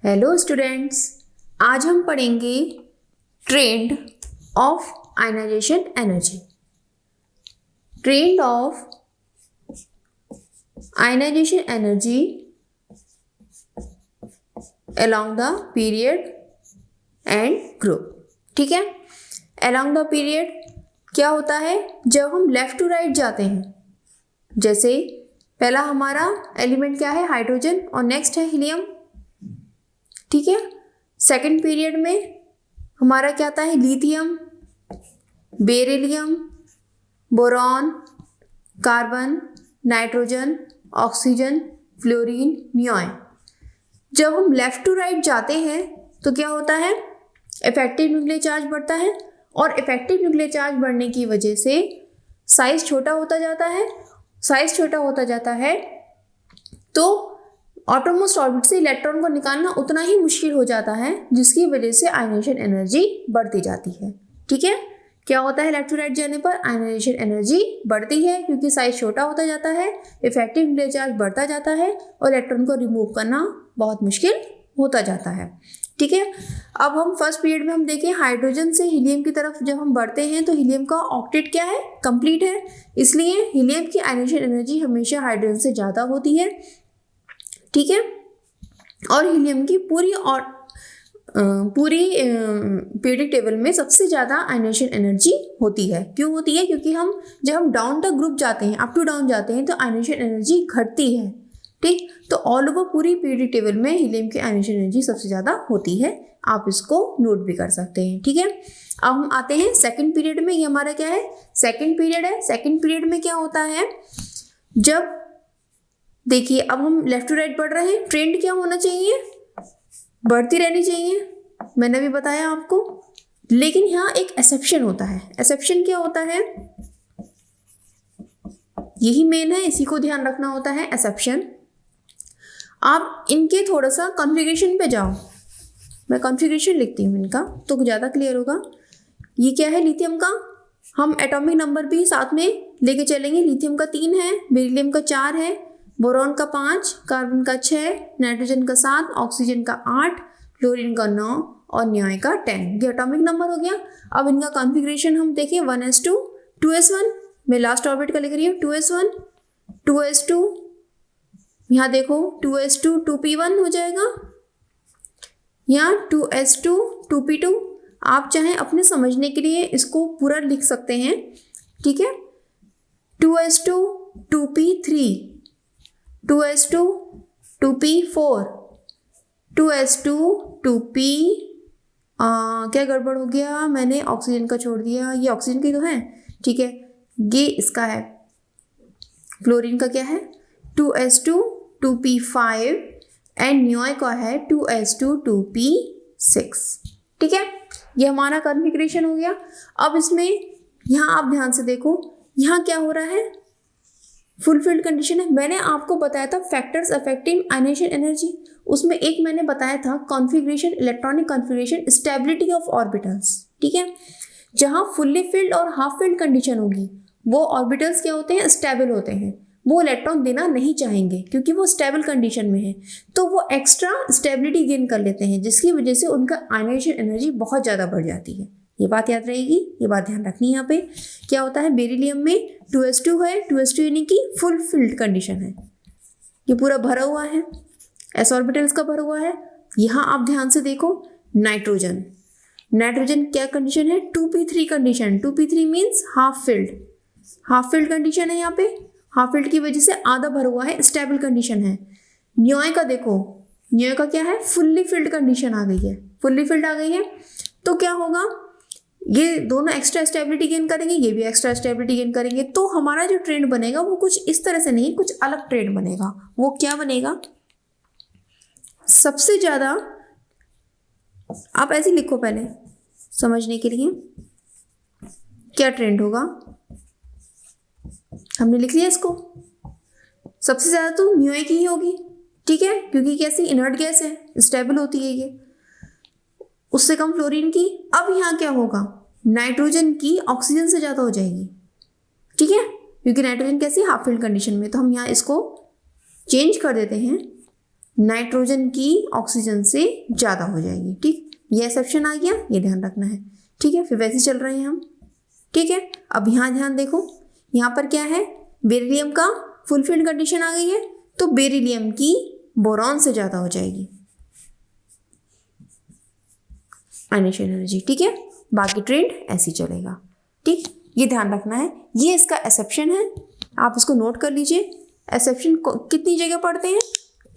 Hello students, आज हम पढ़ेंगे trend of ionisation energy. Trend of ionisation energy along the period and group. ठीक है, along द पीरियड क्या होता है? जब हम लेफ्ट टू राइट जाते हैं, जैसे पहला हमारा एलिमेंट क्या है? हाइड्रोजन, और नेक्स्ट है हीलियम। ठीक है, सेकंड पीरियड में हमारा क्या आता है? Lithium, beryllium, boron, carbon, nitrogen, oxygen, fluorine, neon. जब हम लेफ्ट टू राइट जाते हैं तो क्या होता है? इफेक्टिव न्यूक्लियर चार्ज बढ़ता है, और इफेक्टिव न्यूक्लियर चार्ज बढ़ने की वजह से साइज छोटा होता जाता है। साइज छोटा होता जाता है तो ऑटोमोस्ट ऑर्बिट से इलेक्ट्रॉन को निकालना उतना ही मुश्किल हो जाता है, जिसकी वजह से आयनाइजेशन एनर्जी बढ़ती जाती है। ठीक है, क्या होता है? लेफ्ट टू राइट जाने पर आयनाइजेशन एनर्जी बढ़ती है क्योंकि साइज छोटा होता जाता है, इफेक्टिव न्यूक्लियर चार्ज बढ़ता जाता है और इलेक्ट्रॉन को रिमूव करना बहुत मुश्किल होता जाता है। ठीक है, अब हम फर्स्ट पीरियड में हम देखें, हाइड्रोजन से हीलियम की तरफ जब हम बढ़ते हैं तो हीलियम का ऑक्टेट क्या है? कंप्लीट है, इसलिए हीलियम की आयनाइजेशन एनर्जी हमेशा हाइड्रोजन से ज़्यादा होती है। ठीक है, और हीलियम की पूरी पीरियडिक टेबल में सबसे ज़्यादा आयनाइजेशन एनर्जी होती है। क्यों होती है? क्योंकि जब हम डाउन द ग्रुप जाते हैं, अप टू डाउन जाते हैं, तो आयनाइजेशन एनर्जी घटती है। ठीक, तो ऑल ओवर पूरी पीरियडिक टेबल में हीलियम की आयनाइजेशन एनर्जी सबसे ज़्यादा होती है। आप इसको नोट भी कर सकते हैं। ठीक है, अब हम आते हैं सेकंड पीरियड में। ये हमारा क्या है? सेकंड पीरियड है। सेकंड पीरियड में क्या होता है? जब देखिए, अब हम लेफ्ट टू राइट बढ़ रहे हैं, ट्रेंड क्या होना चाहिए? बढ़ती रहनी चाहिए, मैंने भी बताया आपको। लेकिन यहाँ एक एक्सेप्शन होता है। एक्सेप्शन क्या होता है? यही मेन है, इसी को ध्यान रखना होता है, एक्सेप्शन। आप इनके थोड़ा सा कॉन्फ़िगरेशन पे जाओ, मैं कॉन्फ़िगरेशन लिखती हूँ इनका तो ज़्यादा क्लियर होगा। ये क्या है? लिथियम का हम एटॉमिक नंबर भी साथ में लेके चलेंगे। लिथियम का 3 है, बेरिलियम का 4 है, बोरॉन का 5, कार्बन का 6, नाइट्रोजन का 7, ऑक्सीजन का 8, फ्लोरीन का 9 और नियोन का 10। ये एटॉमिक नंबर हो गया। अब इनका कॉन्फ़िगरेशन हम देखें, 1s2, 2s1, मैं लास्ट ऑर्बिट का लिख रही हूँ, 2s1, 2s2, यहाँ देखो 2s2 2p1 हो जाएगा, यहाँ 2s2 2p2। आप चाहें अपने समझने के लिए इसको पूरा लिख सकते हैं। ठीक है, 2s2 2p3, 2s2 2p4, 2s2 2p, क्या गड़बड़ हो गया? मैंने ऑक्सीजन का छोड़ दिया, ये ऑक्सीजन की तो है। ठीक है, ये इसका है। फ्लोरीन का क्या है? 2s2 2p5 एंड नियोन का है 2s2 2p6। ठीक है, ये हमारा कॉन्फ़िगरेशन हो गया। अब इसमें यहाँ आप ध्यान से देखो, यहाँ क्या हो रहा है? फुलफिल्ड कंडीशन है। मैंने आपको बताया था फैक्टर्स अफेक्टिंग आयनाइजेशन एनर्जी, उसमें एक मैंने बताया था configuration, electronic configuration, stability of orbitals. ठीक है, जहाँ फुल्ली फिल्ड और हाफ फिल्ड कंडीशन होगी, वो ऑर्बिटल्स क्या होते हैं? स्टेबल होते हैं। वो इलेक्ट्रॉन देना नहीं चाहेंगे क्योंकि वो स्टेबल कंडीशन में है, तो वो एक्स्ट्रा स्टेबिलिटी गेन कर लेते हैं, जिसकी वजह से उनका आयनाइजेशन एनर्जी बहुत ज़्यादा बढ़ जाती है। ये बात याद रहेगी, ये बात ध्यान रखनी है। यहाँ पे क्या होता है? बेरिलियम में 2s2 है, 2s2 यानी कि फुल फिल्ड कंडीशन है, ये पूरा भरा हुआ है, एस ऑर्बिटल्स का भरा हुआ है। यहाँ आप ध्यान से देखो, नाइट्रोजन, नाइट्रोजन क्या कंडीशन है? 2p3 condition. 2p3 means half filled, half filled condition है। यहाँ पे हाफ फिल्ड की वजह से आधा भरा हुआ है, स्टेबल कंडीशन है। नियोन का देखो, नियोन का क्या है? फुल्ली फिल्ड कंडीशन आ गई है, फुल्ली फिल्ड आ गई है। तो क्या होगा? ये दोनों एक्स्ट्रा स्टेबिलिटी गेन करेंगे, ये भी एक्स्ट्रा स्टेबिलिटी गेन करेंगे। तो हमारा जो ट्रेंड बनेगा वो कुछ इस तरह से नहीं, कुछ अलग ट्रेंड बनेगा। वो क्या बनेगा? सबसे ज़्यादा, आप ऐसे लिखो पहले समझने के लिए, क्या ट्रेंड होगा? हमने लिख लिया इसको। सबसे ज़्यादा तो नियोन की ही होगी। ठीक है, क्योंकि कैसी? इनर्ट गैस है, स्टेबल होती है ये। उससे कम फ्लोरीन की। अब यहाँ क्या होगा? नाइट्रोजन की ऑक्सीजन से ज़्यादा हो जाएगी। ठीक है, क्योंकि नाइट्रोजन कैसी? हाफ फिल्ड कंडीशन में। तो हम यहाँ इसको चेंज कर देते हैं, नाइट्रोजन की ऑक्सीजन से ज़्यादा हो जाएगी। ठीक, ये एक्सेप्शन आ गया, ये ध्यान रखना है। ठीक है, फिर वैसे चल रहे हैं हम। ठीक है, अब यहाँ ध्यान देखो, यहाँ पर क्या है, बेरिलियम का फुलफिल्ड कंडीशन आ गई है, तो बेरिलियम की बोरॉन से ज़्यादा हो जाएगी आयनाइजेशन एनर्जी। ठीक है, बाकी ट्रेंड ऐसे ही चलेगा। ठीक, ये ध्यान रखना है, ये इसका एक्सेप्शन है, आप इसको नोट कर लीजिए। एक्सेप्शन कितनी जगह पढ़ते हैं,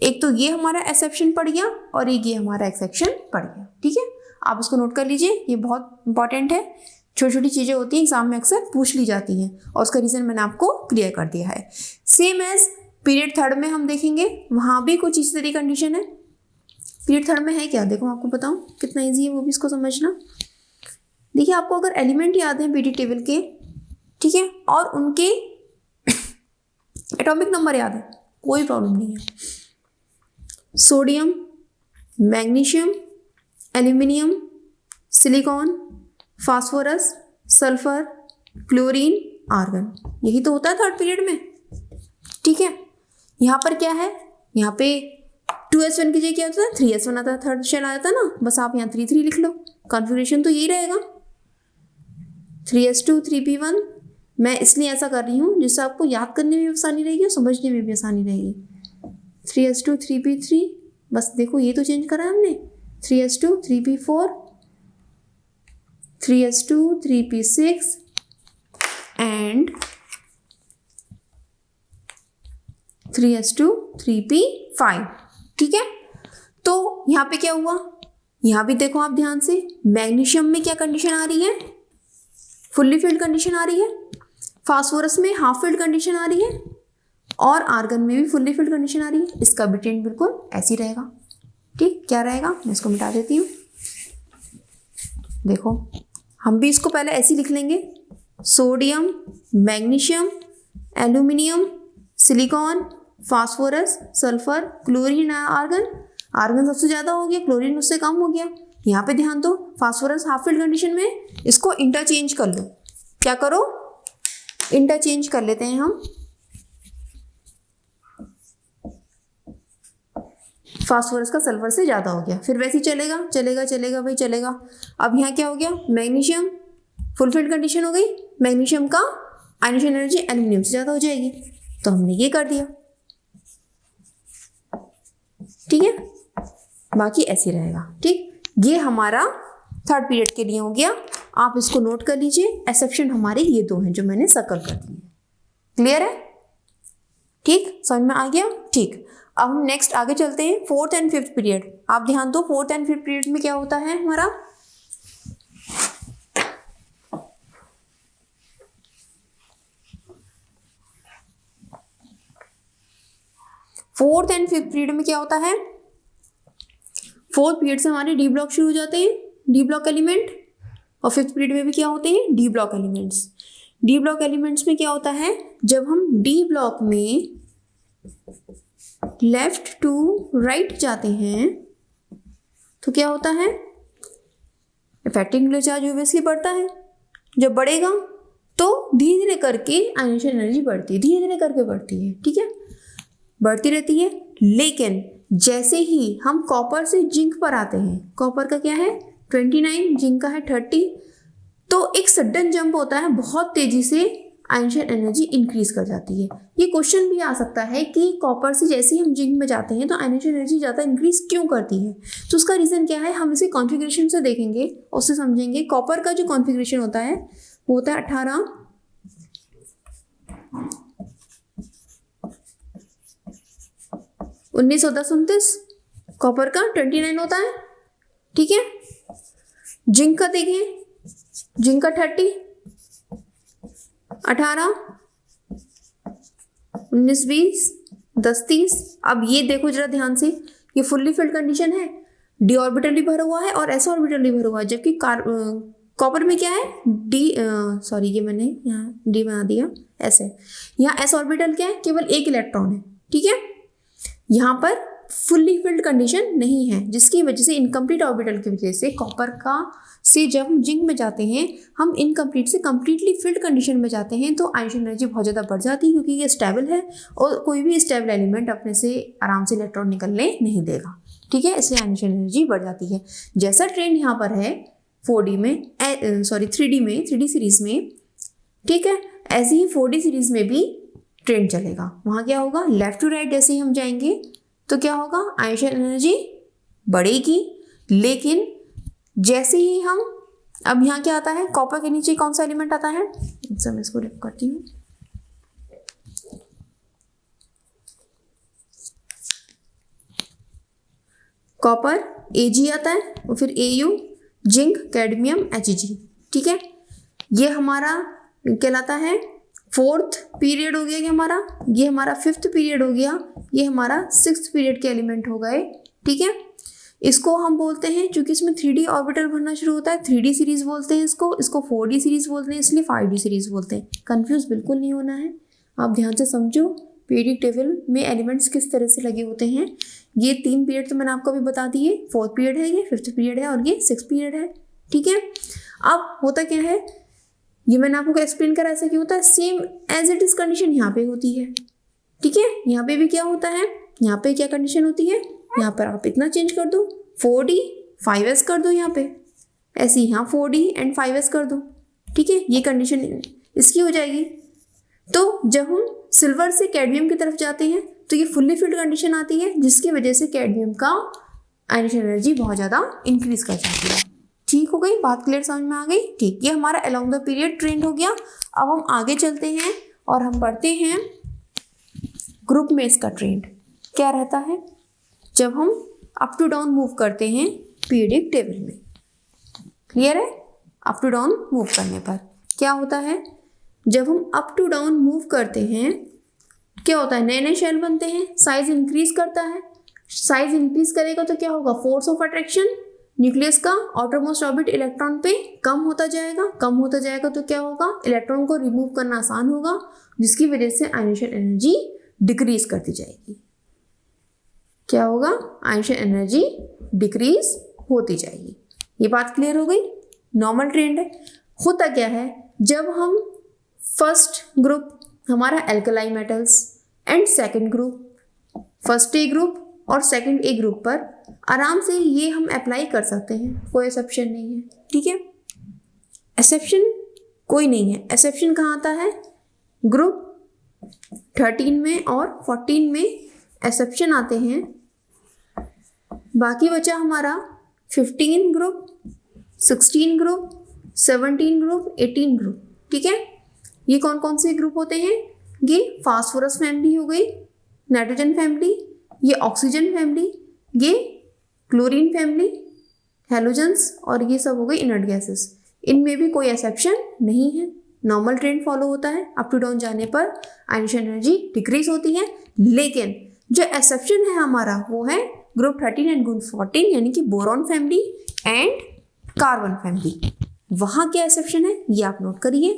एक तो ये हमारा एक्सेप्शन पड़ गया और एक ये हमारा एक्सेप्शन पड़ गया। ठीक है, आप इसको नोट कर लीजिए, ये बहुत इंपॉर्टेंट है। छोटी छोटी चीज़ें होती हैं, एग्जाम में अक्सर पूछ ली जाती हैं और उसका रीज़न मैंने आपको क्लियर कर दिया है। सेम एज पीरियड थर्ड में हम देखेंगे, वहाँ भी कुछ इसी तरह कंडीशन है। पीरियड थर्ड में है क्या, देखो आपको बताऊँ कितना ईजी है वो भी इसको समझना। देखिए, आपको अगर एलिमेंट याद है पीरियड टेबल के, ठीक है, और उनके एटॉमिक नंबर याद है, कोई प्रॉब्लम नहीं है। Sodium, magnesium, aluminium, silicon, phosphorus, sulphur, chlorine, argon, यही तो होता है थर्ड पीरियड में। ठीक है, यहाँ पर क्या है, यहाँ पे 2s1 की जगह क्या होता है, 3s1 आता है, थर्ड शेल आ जाता है ना, बस आप यहाँ 3 लिख लो, कॉन्फ़िगरेशन तो यही रहेगा। 3s2 3p1, मैं इसलिए ऐसा कर रही हूँ जिससे आपको याद करने में भी आसानी रहेगी और समझने में भी आसानी रहेगी। 3s2 3p3, बस देखो ये तो चेंज करा है हमने, 3s2 3p4, 3s2 3p6 and 3s2 3p5। ठीक है, तो यहाँ पे क्या हुआ, यहाँ भी देखो आप ध्यान से, मैग्नीशियम में क्या कंडीशन आ रही है, फुल्ली फिल्ड कंडीशन आ रही है, फास्फोरस में हाफ फिल्ड कंडीशन आ रही है, और आर्गन में भी फुल्ली फिल्ड कंडीशन आ रही है। इसका भी ट्रेंड बिल्कुल ऐसी रहेगा। ठीक, क्या रहेगा, मैं इसको मिटा देती हूँ। देखो, हम भी इसको पहले ऐसे ही लिख लेंगे, sodium, magnesium, aluminium, silicon, phosphorus, sulphur, chlorine, argon. Argon सबसे ज़्यादा हो गया, क्लोरीन उससे कम हो गया। यहाँ पे ध्यान दो, फास्फोरस हाफ फिल्ड कंडीशन में, इसको इंटरचेंज कर लो। क्या करो, इंटरचेंज कर लेते हैं हम। फास्फोरस का सल्फर से ज़्यादा हो गया, फिर वैसे ही चलेगा चलेगा चलेगा भाई चलेगा। अब यहाँ क्या हो गया, मैग्नीशियम फुलफिल्ड कंडीशन हो गई, मैग्नीशियम का आयनाइजेशन एनर्जी एल्यूमिनियम से ज़्यादा हो जाएगी, तो हमने ये कर दिया। ठीक है, बाकी ऐसे रहेगा। ठीक, ये हमारा थर्ड पीरियड के लिए हो गया, आप इसको नोट कर लीजिए। एक्सेप्शन हमारे ये दो हैं जो मैंने सर्कल कर दिए। क्लियर है, ठीक, समझ में आ गया। ठीक, अब हम नेक्स्ट आगे चलते हैं, फोर्थ एंड फिफ्थ पीरियड। आप ध्यान दो, फोर्थ एंड फिफ्थ पीरियड में क्या होता है हमारा, फोर्थ एंड फिफ्थ पीरियड में क्या होता है, फोर्थ पीरियड से हमारे डी ब्लॉक शुरू हो जाते हैं, डी ब्लॉक एलिमेंट, और फिफ्थ पीरियड में भी क्या होते हैं, D block elements. D block elements में क्या होता है, जब हम डी ब्लॉक में लेफ्ट टू राइट जाते हैं तो क्या होता है, इफेक्टिव न्यूक्लियर चार्ज ऑब्वियसली बढ़ता है। जब बढ़ेगा तो धीरे धीरे करके आयनाइजेशन एनर्जी बढ़ती है, धीरे धीरे करके बढ़ती है। ठीक है, बढ़ती रहती है, लेकिन जैसे ही हम कॉपर से जिंक पर आते हैं, कॉपर का क्या है 29, जिंक का है 30, तो एक सडन जंप होता है, बहुत तेजी से आयनाइजेशन एनर्जी इंक्रीज कर जाती है। ये क्वेश्चन भी आ सकता है कि कॉपर से जैसे ही हम जिंक में जाते हैं तो आयनाइजेशन एनर्जी ज़्यादा इंक्रीज क्यों करती है, तो उसका रीज़न क्या है, हम इसे कॉन्फ़िगरेशन से देखेंगे, उससे समझेंगे। कॉपर का जो कॉन्फ़िगरेशन होता है वो होता है 18, 19 और 10 29, कॉपर का 29 होता है। ठीक है, जिंक का देखें, जिंक का 30, 18, 19 20, 10 30। अब ये देखो जरा ध्यान से, ये फुल्ली फिल्ड कंडीशन है, डी ऑर्बिटल भी भरा हुआ है और एस ऑर्बिटल भी भरा हुआ है, जबकि कॉपर में क्या है, डी सॉरी ये मैंने यहाँ डी बना दिया, ऐसे यहाँ एस ऑर्बिटल क्या है, केवल एक इलेक्ट्रॉन है। ठीक है, यहाँ पर फुल्ली फिल्ड कंडीशन नहीं है, जिसकी वजह से इनकम्प्लीट ऑर्बिटल की वजह से कॉपर का से जब हम जिंक में जाते हैं हम इनकम्प्लीट से कम्प्लीटली फिल्ड कंडीशन में जाते हैं तो आयनिक एनर्जी बहुत ज़्यादा बढ़ जाती है, क्योंकि ये स्टेबल है और कोई भी स्टेबल एलिमेंट अपने से आराम से इलेक्ट्रॉन निकलने नहीं देगा, ठीक है, इसलिए आयनिक एनर्जी बढ़ जाती है। जैसा ट्रेंड यहाँ पर है 4D में 3D में 3D सीरीज में, ठीक है, ऐसे ही 4D सीरीज में भी ट्रेंड चलेगा। वहाँ क्या होगा, लेफ्ट टू राइट जैसे ही हम जाएंगे तो क्या होगा, आयनिक एनर्जी बढ़ेगी, लेकिन जैसे ही हम अब यहाँ क्या आता है, कॉपर के नीचे कौन सा एलिमेंट आता है, मैं इसको लिख करती हूँ, कॉपर Ag आता है और फिर Au, जिंक, कैडमियम, Hg, ठीक है, ये हमारा कहलाता है 4th पीरियड हो गया कि हमारा, ये हमारा 5th पीरियड हो गया, ये हमारा 6th पीरियड के एलिमेंट हो गए, ठीक है। इसको हम बोलते हैं, क्योंकि इसमें 3D ऑर्बिटल भरना शुरू होता है, 3D सीरीज बोलते हैं इसको 4D सीरीज बोलते हैं, इसलिए 5D सीरीज बोलते हैं। कंफ्यूज बिल्कुल नहीं होना है, आप ध्यान से समझो पीरियडिक टेबल में एलिमेंट्स किस तरह से लगे होते हैं। ये 3 पीरियड तो मैंने आपको अभी बता दिए, 4th पीरियड है, ये 5th पीरियड है और ये 6th पीरियड है, ठीक है। अब होता क्या है, ये मैंने आपको एक्सप्लेन करा, ऐसा क्यों होता है, same as it is condition यहाँ पे होती है, ठीक है। यहाँ पे भी क्या होता है, यहाँ पे क्या कंडीशन होती है, यहाँ पर आप इतना चेंज कर दो, 4D 5s कर दो, यहाँ पे ऐसे ही यहाँ 4D एंड 5s कर दो, ठीक है, ये कंडीशन इसकी हो जाएगी। तो जब हम सिल्वर से कैडमियम की तरफ जाते हैं तो ये फुल्ली फिल्ड कंडीशन आती है, जिसकी वजह से कैडमियम का आयनिक एनर्जी बहुत ज़्यादा इंक्रीज कर जाती है। ठीक हो गई बात, क्लियर समझ में आ गई, ठीक। ये हमारा अलोंग द पीरियड ट्रेंड हो गया। अब हम आगे चलते हैं और हम पढ़ते हैं ग्रुप में इसका ट्रेंड क्या रहता है जब हम अप टू डाउन मूव करते हैं पीरियडिक टेबल में। क्लियर है, अप टू डाउन मूव करने पर क्या होता है, जब हम अप टू डाउन मूव करते हैं क्या होता है, नए नए शेल बनते हैं, साइज इंक्रीज करता है, साइज इंक्रीज करेगा तो क्या होगा, फोर्स ऑफ अट्रैक्शन न्यूक्लियस का आउटरमोस्ट ऑर्बिट इलेक्ट्रॉन पे कम होता जाएगा तो क्या होगा, इलेक्ट्रॉन को रिमूव करना आसान होगा, जिसकी वजह से आयनिक एनर्जी डिक्रीज करती जाएगी। क्या होगा, आयनिक एनर्जी डिक्रीज होती जाएगी। ये बात क्लियर हो गई। नॉर्मल ट्रेंड है। होता क्या है, जब हम फर्स्ट ग्रुप हमारा alkali metals and second group, first A group और सेकंड ए ग्रुप पर आराम से ये हम अप्लाई कर सकते हैं, कोई एक्सेप्शन नहीं है, ठीक है। एक्सेप्शन कोई नहीं है। एक्सेप्शन कहाँ आता है, ग्रुप 13 में और 14 में एक्सेप्शन आते हैं। बाकी बचा हमारा 15 ग्रुप, 16 ग्रुप, 17 ग्रुप, 18 ग्रुप, ठीक है। ये कौन कौन से ग्रुप होते हैं, ये फास्फोरस फैमिली हो गई, नाइट्रोजन फैमिली, ये ऑक्सीजन फैमिली, ये क्लोरीन फैमिली, हैलोजेंस, और ये सब हो गई इनर्ट गैसेस। इनमें भी कोई एक्सेप्शन नहीं है। नॉर्मल ट्रेंड फॉलो होता है। अप टू डाउन जाने पर आयनिक एनर्जी डिक्रीज होती है, लेकिन जो एक्सेप्शन है हमारा वो है ग्रुप 13 एंड ग्रुप 14, यानी कि boron family and carbon family. वहाँ क्या एक्सेप्शन है ये आप नोट करिए,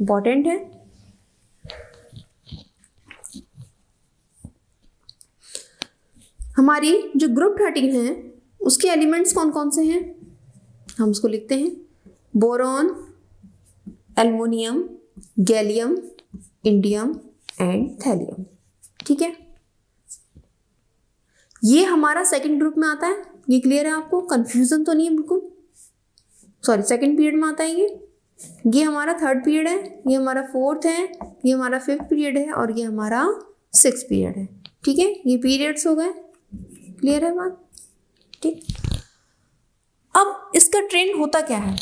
इंपॉर्टेंट है। हमारी जो ग्रुप 13 है उसके एलिमेंट्स कौन कौन से हैं, हम उसको लिखते हैं boron, aluminium, gallium, indium and thallium, ठीक है। ये हमारा सेकंड ग्रुप में आता है। ये क्लियर है आपको, कंफ्यूजन तो नहीं है बिल्कुल, सॉरी सेकंड पीरियड में आता है ये हमारा थर्ड पीरियड है, ये हमारा फोर्थ है, ये हमारा 5th पीरियड है और ये हमारा 6th पीरियड है, ठीक है। ये पीरियड्स हो गए, क्लियर है बात, ठीक। अब इसका ट्रेंड होता क्या है,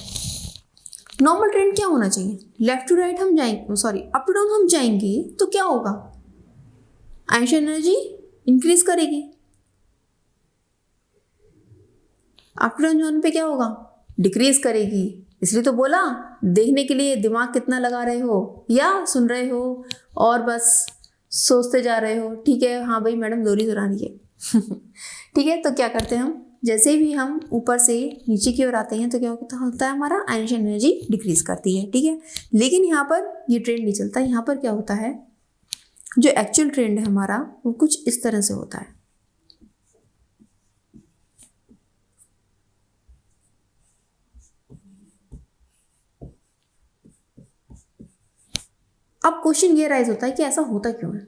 नॉर्मल ट्रेंड क्या होना चाहिए, लेफ्ट टू राइट हम जाएंगे, सॉरी अप टू डाउन हम जाएंगे तो क्या होगा, आयनिक एनर्जी इंक्रीज करेगी। अप टू डाउन जाने पे क्या होगा, डिक्रीज करेगी। इसलिए तो बोला, देखने के लिए दिमाग कितना लगा रहे हो या सुन रहे हो और बस सोचते जा रहे हो, ठीक है। हाँ भाई मैडम दोहरी दोहरानी है ठीक है। तो क्या करते हैं हम, जैसे भी हम ऊपर से नीचे की ओर आते हैं तो क्या होता है, हमारा आयनिक एनर्जी डिक्रीज करती है, ठीक है। लेकिन यहाँ पर ये ट्रेंड नहीं चलता। यहाँ पर क्या होता है, जो एक्चुअल ट्रेंड है हमारा वो कुछ इस तरह से होता है। अब क्वेश्चन ये राइज होता है कि ऐसा होता क्यों है।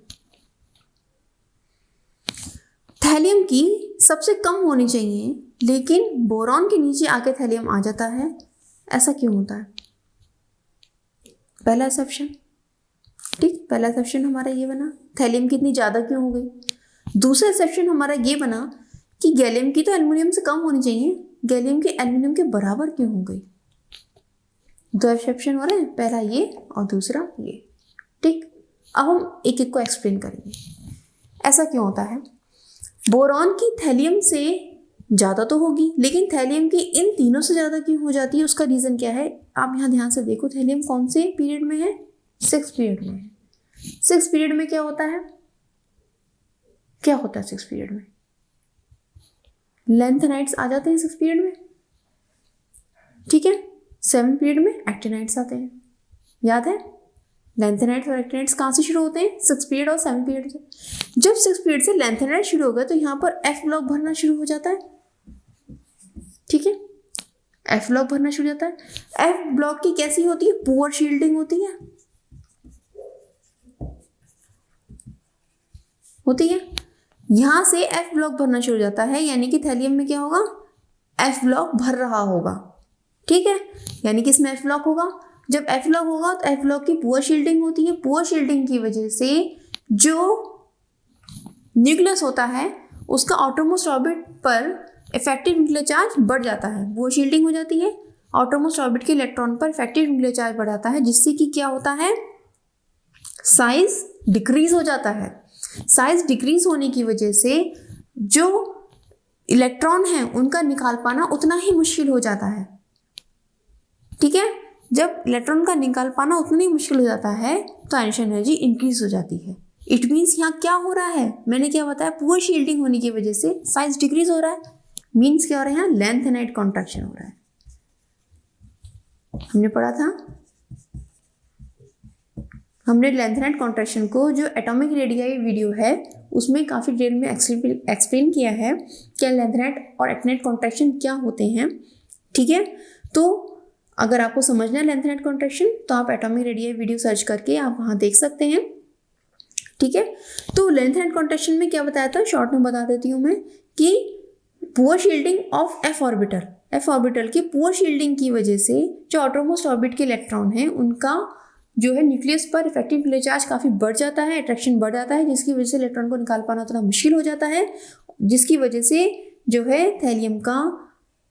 थैलियम की सबसे कम होनी चाहिए, लेकिन बोरॉन के नीचे आके थैलियम आ जाता है, ऐसा क्यों होता है? पहला एक्सेप्शन, ठीक, पहला एक्सेप्शन हमारा ये बना, थैलियम कितनी ज़्यादा क्यों हो गई। दूसरा एक्सेप्शन हमारा ये बना कि गैलियम की तो एल्युमिनियम से कम होनी चाहिए, गैलियम की एल्युमिनियम के बराबर क्यों हो गई। दो एक्सेप्शन हो रहे हैं, पहला ये और दूसरा ये, ठीक। अब हम एक एक को एक्सप्लेन करेंगे ऐसा क्यों होता है। बोरॉन की थैलियम से ज़्यादा तो होगी, लेकिन थैलियम की इन तीनों से ज़्यादा क्यों हो जाती है, उसका रीज़न क्या है। आप यहाँ ध्यान से देखो, थैलियम कौन से पीरियड में है, 6th पीरियड में है। 6th पीरियड में क्या होता है, क्या होता है 6th पीरियड में, लैंथेनाइड्स आ जाते हैं 6th पीरियड में, ठीक है। 7th पीरियड में एक्टिनाइड्स आते हैं, याद है। लैंथेनाइड्स और एक्टिनाइड्स कहाँ से शुरू होते हैं, 6th पीरियड और 7th पीरियड से। जब 6th पीरियड से लैंथेनाइड शुरू हो गए तो यहाँ पर एफ ब्लॉक भरना शुरू हो जाता है, ठीक है। एफ ब्लॉक भरना शुरू हो जाता है। एफ ब्लॉक की कैसी होती है, पुअर शील्डिंग होती है, यहां से एफ ब्लॉक भरना शुरू हो जाता है, यानी कि थैलियम में क्या होगा, एफ ब्लॉक भर रहा होगा, ठीक है। यानी कि इसमें एफ ब्लॉक होगा। जब एफ ब्लॉक होगा तो एफ ब्लॉक की पुअर शील्डिंग होती है, पुअर शील्डिंग की वजह से जो न्यूक्लियस होता है उसका आउटरमोस्ट ऑर्बिट पर इफेक्टिव न्यूक्लियर चार्ज बढ़ जाता है, पुअर शील्डिंग हो जाती है, आउटरमोस्ट ऑर्बिट के इलेक्ट्रॉन पर इफेक्टिव न्यूक्लियर चार्ज बढ़ जाता है, जिससे कि क्या होता है, साइज डिक्रीज हो जाता है। साइज डिक्रीज होने की वजह से जो इलेक्ट्रॉन है उनका निकाल पाना उतना ही मुश्किल हो जाता है, ठीक है। जब इलेक्ट्रॉन का निकाल पाना उतना ही मुश्किल हो जाता है तो आइंस्टाइन एनर्जी इंक्रीज हो जाती है। इट मीन्स यहाँ क्या हो रहा है, मैंने क्या बताया, पुअर शील्डिंग होने की वजह से साइज डिक्रीज हो रहा है। मीन्स क्या हो रहा है, यहाँ लैंथेनाइड कॉन्ट्रैक्शन हो रहा है, हमने पढ़ा था। हमने लैंथेनाइड कॉन्ट्रैक्शन को जो एटॉमिक रेडियाई वीडियो है उसमें काफ़ी डिटेल में एक्सप्लेन किया है क्या लैंथेनाइड और एक्टिनाइड कॉन्ट्रैक्शन क्या होते हैं, ठीक है। तो अगर आपको समझना है लैंथेनाइड कॉन्ट्रैक्शन तो आप एटॉमिक रेडियाई वीडियो सर्च करके आप वहाँ देख सकते हैं, ठीक है। तो लैंथेनाइड कॉन्ट्रैक्शन में क्या बताया था, शॉर्ट में बता देती हूँ मैं कि poor shielding of F orbital, F orbital की पुअर शील्डिंग की वजह से जो आउटरमोस्ट ऑर्बिट के इलेक्ट्रॉन हैं उनका जो है न्यूक्लियस पर इफेक्टिव न्यूक्लियर चार्ज काफ़ी बढ़ जाता है, अट्रैक्शन बढ़ जाता है, जिसकी वजह से इलेक्ट्रॉन को निकाल पाना उतना मुश्किल हो जाता है, जिसकी वजह से जो है थैलियम का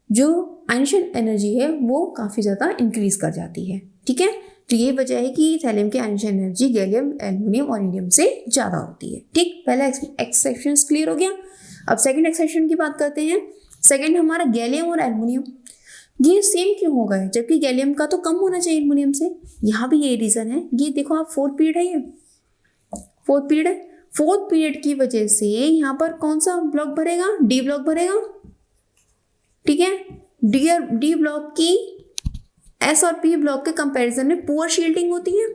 जो आइंस्टाइन एनर्जी है वो काफ़ी ज़्यादा इंक्रीज कर जाती है, ठीक है। तो ये वजह है कि थैलियम की आइंस्टाइन एनर्जी गैलियम, एल्युमिनियम और इंडियम से ज़्यादा होती है, ठीक। पहला एक्सेप्शन क्लियर हो गया। अब सेकेंड एक्सेप्शन की बात करते हैं। सेकेंड हमारा गैलियम और एल्युमिनियम, ये सेम क्यों हो गए जबकि गैलियम का तो कम होना चाहिए एल्युमिनियम से। यहाँ भी यही रीज़न है। ये देखो आप 4th पीरियड है, ये 4th पीरियड है। 4th पीरियड की वजह से यहाँ पर कौन सा ब्लॉक भरेगा, डी ब्लॉक भरेगा, ठीक है। डी ब्लॉक की एस और पी ब्लॉक के कंपैरिजन में पुअर शील्डिंग होती है,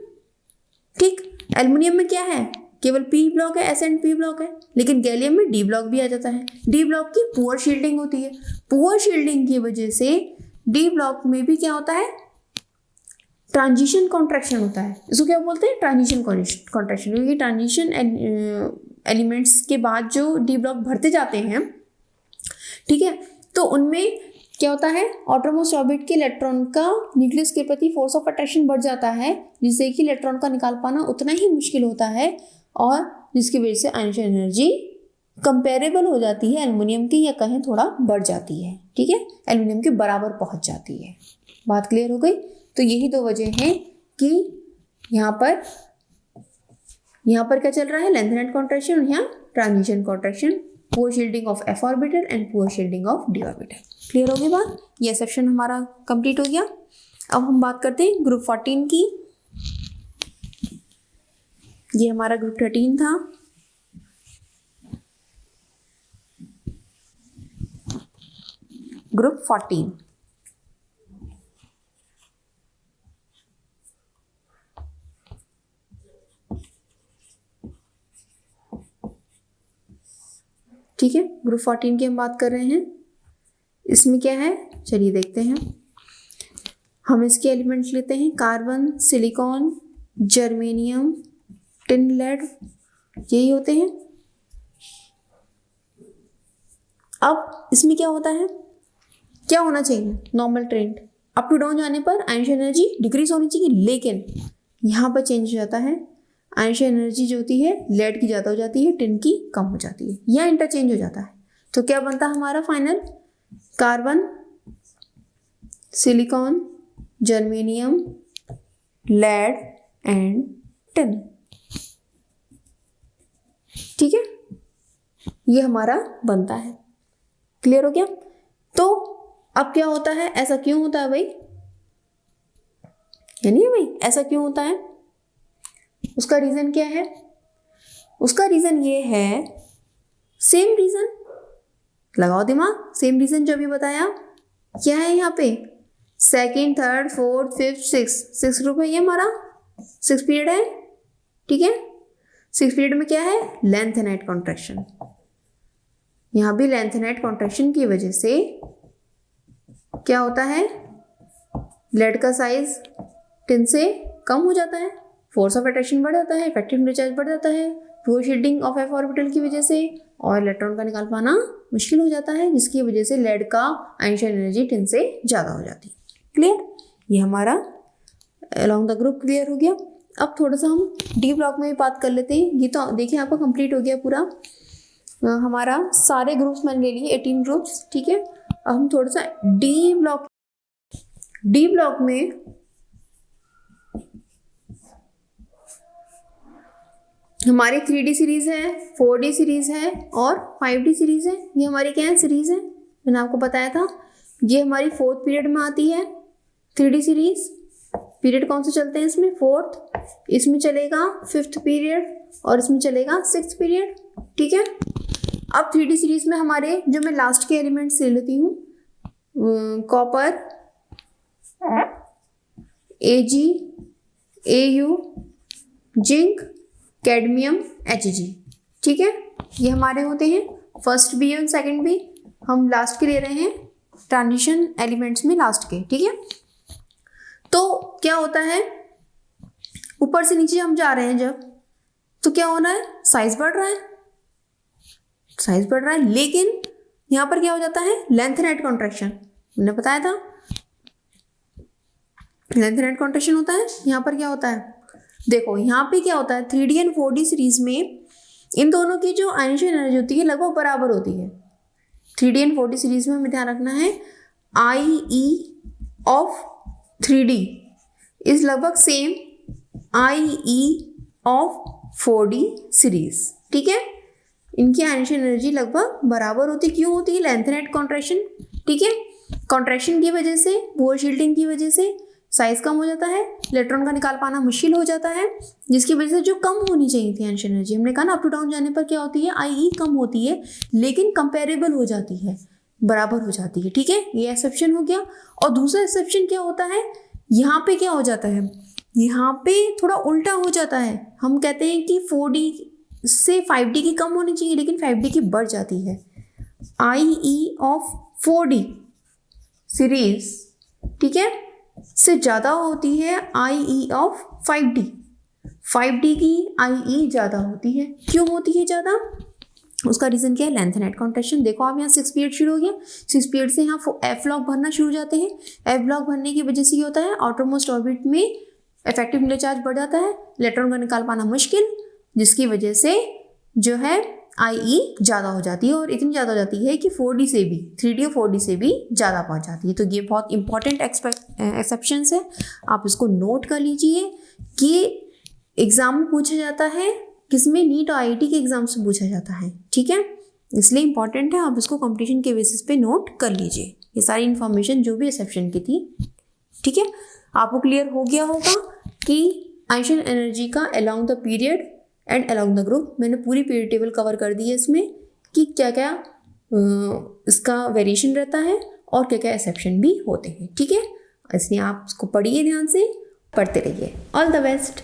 ठीक। एल्युमिनियम में क्या है, केवल पी ब्लॉक है, एस एंड पी ब्लॉक है, लेकिन गैलियम में डी ब्लॉक भी आ जाता है। डी ब्लॉक की पुअर शील्डिंग होती है, पुअर शील्डिंग की वजह से डी ब्लॉक में भी क्या होता है, ट्रांजिशन कॉन्ट्रैक्शन होता है। इसको क्या बोलते हैं, ट्रांजिशन कॉन्ट्रैक्शन, क्योंकि ट्रांजिशन एलिमेंट्स के बाद जो डी ब्लॉक भरते जाते हैं, ठीक है, तो उनमें क्या होता है, आउटरमोस्ट ऑर्बिट के इलेक्ट्रॉन का न्यूक्लियस के प्रति फोर्स ऑफ अट्रैक्शन बढ़ जाता है, जिससे कि इलेक्ट्रॉन का निकाल पाना उतना ही मुश्किल होता है, और जिसकी वजह से आइंस्टाइन एनर्जी कंपेरेबल हो जाती है एल्युमिनियम की, या कहें थोड़ा बढ़ जाती है, ठीक है, एल्युमिनियम के बराबर पहुंच जाती है। बात क्लियर हो गई। तो यही दो वजह हैं कि यहाँ पर क्या चल रहा है, लैंथेनाइड कॉन्ट्रैक्शन और यहाँ transition contraction, poor shielding of F orbital and poor shielding of D orbital. Clear हो गई बात, ये सेक्शन हमारा कंप्लीट हो गया। अब हम बात करते हैं ग्रुप 14 की। ये हमारा ग्रुप 13 था। ग्रुप 14, ठीक है, ग्रुप 14 की हम बात कर रहे हैं। इसमें क्या है, चलिए देखते हैं। हम इसके एलिमेंट्स लेते हैं, carbon, silicon, germanium, tin, lead, यही होते हैं। अब इसमें क्या होता है, क्या होना चाहिए normal trend, up to down जाने पर आयनिक एनर्जी डिक्रीज होनी चाहिए, लेकिन यहाँ पर चेंज हो जाता है। आयनिक एनर्जी जो होती है लेड की ज़्यादा हो जाती है, टिन की कम हो जाती है, या इंटरचेंज हो जाता है। तो क्या बनता है हमारा final, carbon, silicon, germanium, lead and tin. ठीक है, ये हमारा बनता है। क्लियर हो गया। तो अब क्या होता है, ऐसा क्यों होता है भाई, यानी भाई ऐसा क्यों होता है, उसका रीजन क्या है, उसका रीजन ये है, सेम रीजन, लगाओ दिमाग, सेम रीजन जो अभी बताया। क्या है यहाँ पे, second, third, fourth, fifth, six group है, ये हमारा 6 पीरियड है। ठीक है, 6 पीरियड में क्या है, लेंथेनाइट कॉन्ट्रैक्शन। यहाँ भी लेंथेनाइट कॉन्ट्रैक्शन की वजह से क्या होता है, लेड का साइज टिन से कम हो जाता है, फोर्स ऑफ अट्रैक्शन बढ़ जाता है, इफेक्टिव चार्ज बढ़ जाता है, pure shielding of F orbital की वजह से, और इलेक्ट्रॉन का निकाल पाना मुश्किल हो जाता है, जिसकी वजह से लेड का आयनिक एनर्जी टिन से ज़्यादा हो जाती है। क्लियर, ये हमारा अलोंग द ग्रुप क्लियर हो गया। अब थोड़ा सा हम डी ब्लॉक में भी बात कर लेते हैं। ये तो देखिए आपका कंप्लीट हो गया पूरा, हमारा सारे ग्रुप्स मैंने ले लिए 18 ग्रुप्स। ठीक है, अब हम थोड़ा सा डी ब्लॉक में हमारी 3D सीरीज है, 4D सीरीज है और 5D सीरीज है। ये हमारी क्या है, सीरीज है, मैंने आपको बताया था। ये हमारी 4th पीरियड में आती है 3D सीरीज। पीरियड कौन से चलते हैं इसमें, 4th, इसमें चलेगा 5th पीरियड और इसमें चलेगा 6th पीरियड। ठीक है, अब 3D सीरीज में हमारे जो मैं लास्ट के एलिमेंट्स ले लेती हूँ, copper, Ag, Au, zinc, cadmium, Hg। ठीक है, ये हमारे होते हैं फर्स्ट बी और सेकंड बी। हम लास्ट के ले रहे हैं ट्रांजिशन एलिमेंट्स में लास्ट के। ठीक है, तो क्या होता है, ऊपर से नीचे हम जा रहे हैं जब, तो क्या हो रहा है, साइज बढ़ रहा है, लेकिन यहाँ पर क्या हो जाता है, लेंथेनाइट कॉन्ट्रैक्शन, मैंने बताया था लेंथेनाइट कॉन्ट्रैक्शन होता है। यहाँ पर क्या होता है, देखो यहाँ पे क्या होता है, 3D एंड 4D सीरीज में इन दोनों की जो आयनिक एनर्जी होती है लगभग बराबर होती है। 3D एंड 4D सीरीज में हमें ध्यान रखना है, IE ऑफ 3D इज लगभग same IE of 4D series. ठीक है, इनकी आयनिक एनर्जी लगभग बराबर होती, क्यों होती है, लेंथेनाइट कॉन्ट्रैक्शन। ठीक है, कॉन्ट्रैक्शन की वजह से, बोर शील्डिंग की वजह से साइज कम हो जाता है, इलेक्ट्रॉन का निकाल पाना मुश्किल हो जाता है, जिसकी वजह से जो कम होनी चाहिए थी आयनिक एनर्जी, हमने कहा ना अप टू डाउन जाने पर क्या होती है, IE कम होती है, लेकिन कंपेरेबल हो जाती है, बराबर हो जाती है। ठीक है, ये एक्सेप्शन हो गया। और दूसरा एक्सेप्शन क्या होता है, यहाँ पे क्या हो जाता है, यहाँ पे थोड़ा उल्टा हो जाता है। हम कहते हैं कि 4D से 5D की कम होनी चाहिए, लेकिन 5D की बढ़ जाती है। IE ऑफ 4D सीरीज, ठीक है, से ज़्यादा होती है IE ऑफ 5D। 5D की IE ज़्यादा होती है, क्यों होती है ज़्यादा, उसका रीज़न क्या है, लेंथेनाइट कॉन्ट्रैक्शन। देखो आप यहाँ 6 पीरियड शुरू हो गया, 6 पीरियड से यहाँ F ब्लॉक भरना शुरू हो जाते हैं। F ब्लॉक भरने की वजह से ये होता है, आउटर मोस्ट ऑर्बिट में इफेक्टिव न्यूक्लियर चार्ज बढ़ जाता है, इलेक्ट्रॉन का निकाल पाना मुश्किल, जिसकी वजह से जो है IE ज़्यादा हो जाती है, और इतनी ज़्यादा हो जाती है कि 4D से भी, 3D और 4D से भी ज़्यादा पहुँच जाती है। तो ये बहुत इंपॉर्टेंट एक्सेप्शंस है, आप इसको नोट कर लीजिए कि एग्ज़ाम में पूछा जाता है, किसमें, नीट और IIT के एग्ज़ाम से पूछा जाता है। ठीक है, इसलिए इंपॉर्टेंट है, आप इसको कंपटीशन के बेसिस पे नोट कर लीजिए, ये सारी इन्फॉर्मेशन जो भी एक्सेप्शन की थी। ठीक है, आपको क्लियर हो गया होगा कि आयनिक एनर्जी का along the period and along the group, मैंने पूरी पीरियड टेबल कवर कर दी है इसमें, कि क्या क्या इसका वेरिएशन रहता है और क्या क्या एक्सेप्शन भी होते हैं। ठीक है, इसलिए आप इसको पढ़िए, ध्यान से पढ़ते रहिए। All the best.